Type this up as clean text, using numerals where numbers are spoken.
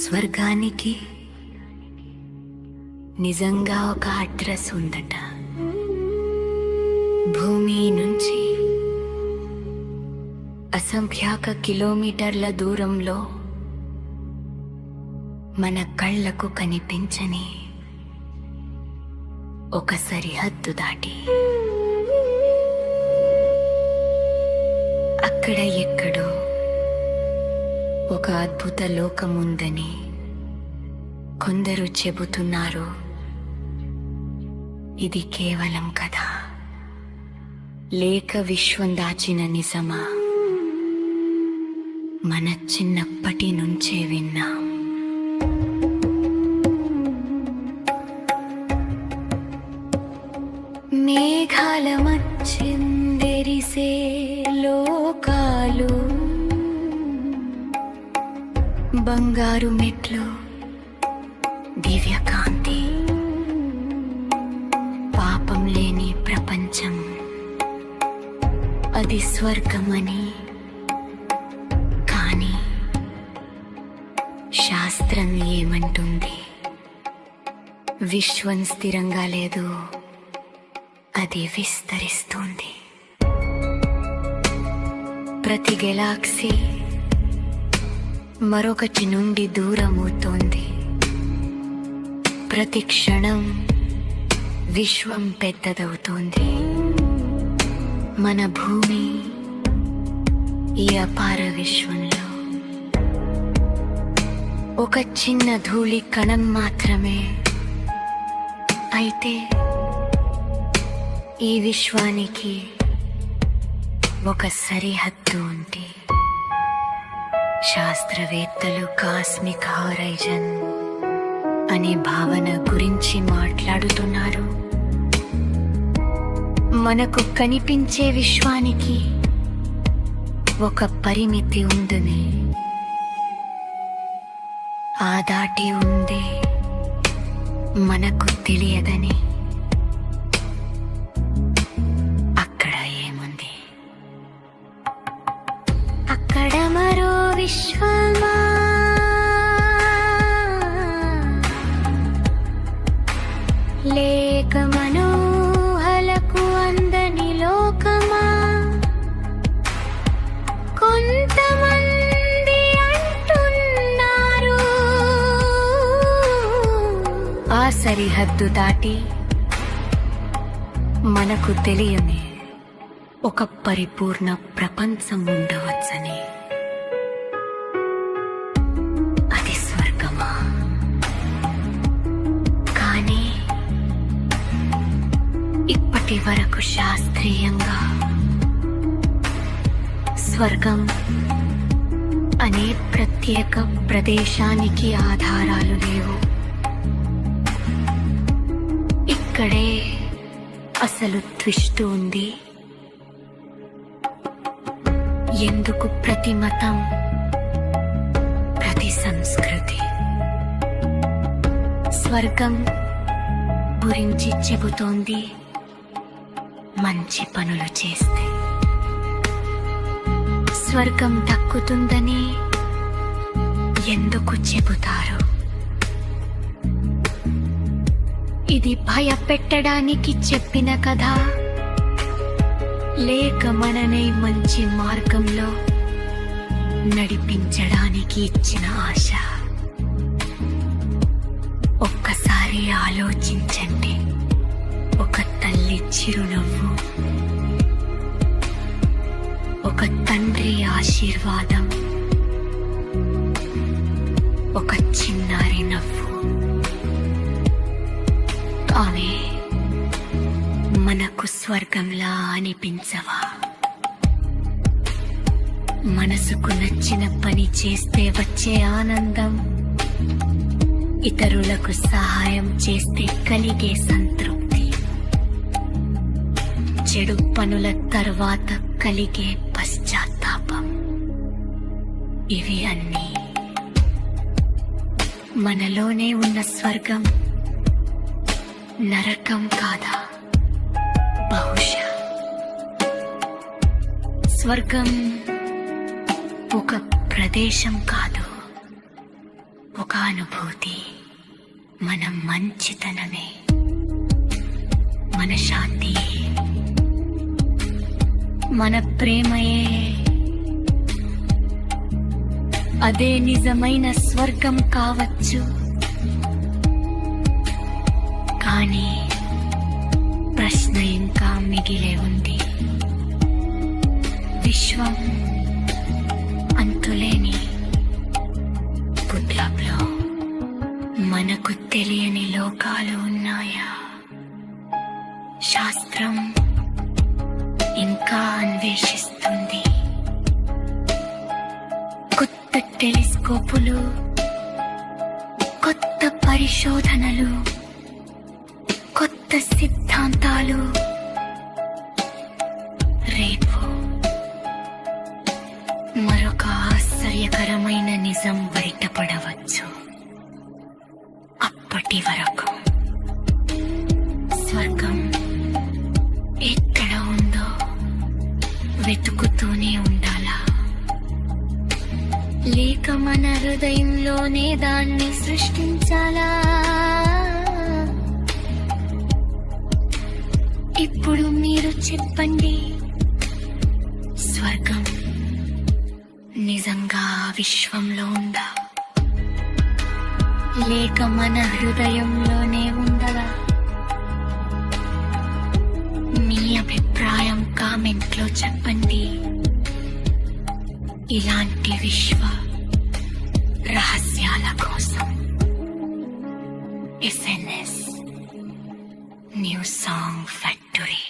స్వర్గానికి నిజంగా ఒక అడ్రస్ ఉందట. భూమి నుంచి అసంఖ్యాక కిలోమీటర్ల దూరంలో మన కళ్ళకు కనిపించని ఒక సరిహద్దు దాటి అక్కడ ఎక్కడో ఒక అద్భుత లోకముందని కొందరు చెబుతున్నారు. ఇది కేవలం కథ లేక విశ్వం దాచిన నిజమా? మన చిన్నప్పటి నుంచే విన్నాం. మేఘాల మధ్యందెరిసే లోకాలు, బంగారు మెట్లు, దివ్యకాంతి, పాపం లేని ప్రపంచం, అది స్వర్గమని. కానీ శాస్త్రం ఏమంటుంది? విశ్వం స్థిరంగా లేదు, అది విస్తరిస్తుంది. ప్రతి గెలాక్సీ మరొకటి నుండి దూరమవుతోంది. ప్రతి క్షణం విశ్వం పెద్దదవుతోంది. మన భూమి ఈ అపార విశ్వంలో ఒక చిన్న ధూళి కణం మాత్రమే. అయితే ఈ విశ్వానికి ఒక సరిహద్దు ఉంది. శాస్త్రవేత్తలు కాస్మిక్ హారైజన్ అనే భావన గురించి మాట్లాడుతున్నారు. మనకు కనిపించే విశ్వానికి ఒక పరిమితి ఉందని, ఆ దాటి ఉంది మనకు తెలియదని. అక్కడ ఏముంది? అక్కడ మరో విశ్వమా? లేక మనోహలకు అందని లోకమా? కొంతమంది అంటున్నారు ఆ సరిహద్దు దాటి మనకు తెలియని ఒక పరిపూర్ణ ప్రపంచం ఉండవచ్చని. అది స్వర్గమా? కానీ ఇప్పటి వరకు శాస్త్రీయంగా స్వర్గం అనే ప్రత్యేక ప్రదేశానికి ఆధారాలు లేవు. ఇక్కడే అసలు ట్విస్ట్ ఉంది. ఎందుకు ప్రతి మతం, ప్రతి సంస్కృతి స్వర్గం గురించి చెబుతోంది? మంచి పనులు చేస్తే స్వర్గం దక్కుతుందని ఎందుకు చెబుతారు? ఇది భయపెట్టడానికి చెప్పిన కథ, లేక మననే మంచి మార్గంలో నడిపించడానికి ఇచ్చిన ఆశ? ఒక్కసారి ఆలోచించండి. ఒక తల్లి చిరునవ్వు, ఒక తండ్రి ఆశీర్వాదం, ఒక చిన్నారి నవ్వు, అవి మనకు స్వర్గంలా అనిపించవా? మనసుకు నచ్చిన పని చేస్తే వచ్చే ఆనందం, ఇతరులకు సహాయం చేస్తే కలిగే సంతృప్తి, చెడు పనుల తర్వాత కలిగే పశ్చాత్తాపం, ఇవి అన్నీ మనలోనే ఉన్న స్వర్గం నరకం కాదా? బహుశా స్వర్గం ఒక ప్రదేశం కాదు, ఒక అనుభూతి. మన మంచితనమే, మన శాంతి, మన ప్రేమయే అదే నిజమైన స్వర్గం కావచ్చు. కానీ ప్రశ్న ఇంకా మిగిలే ఉంది. విశ్వం అంతులేని బుద్ధిలో మనకు తెలియని లోకాలు ఉన్నాయా? శాస్త్రం ఇంకా అన్వేషిస్తుంది. కొత్త టెలిస్కోపులు, కొత్త పరిశోధనలు, కొత్త సిద్ధాంతాలు. రేపు మరొక ఆశ్చర్యకరమైన నిజం బయటపడవచ్చు. అప్పటి వరకు స్వర్గం ఎక్కడ ఉందో వెతుకుతూనే ఉండాలా? లేక మన హృదయంలోనే దాన్ని సృష్టించాలా? ఇప్పుడు మీరు చెప్పండి, స్వర్గం నిజంగా విశ్వంలో ఉందా, లేక మన హృదయంలోనే ఉందా? మీ అభిప్రాయం కామెంట్లో చెప్పండి. ఇలాంటి విశ్వ రహస్యాల కోసం SNS న్యూస్ సాంగ్ ఫ్యాక్టరీ.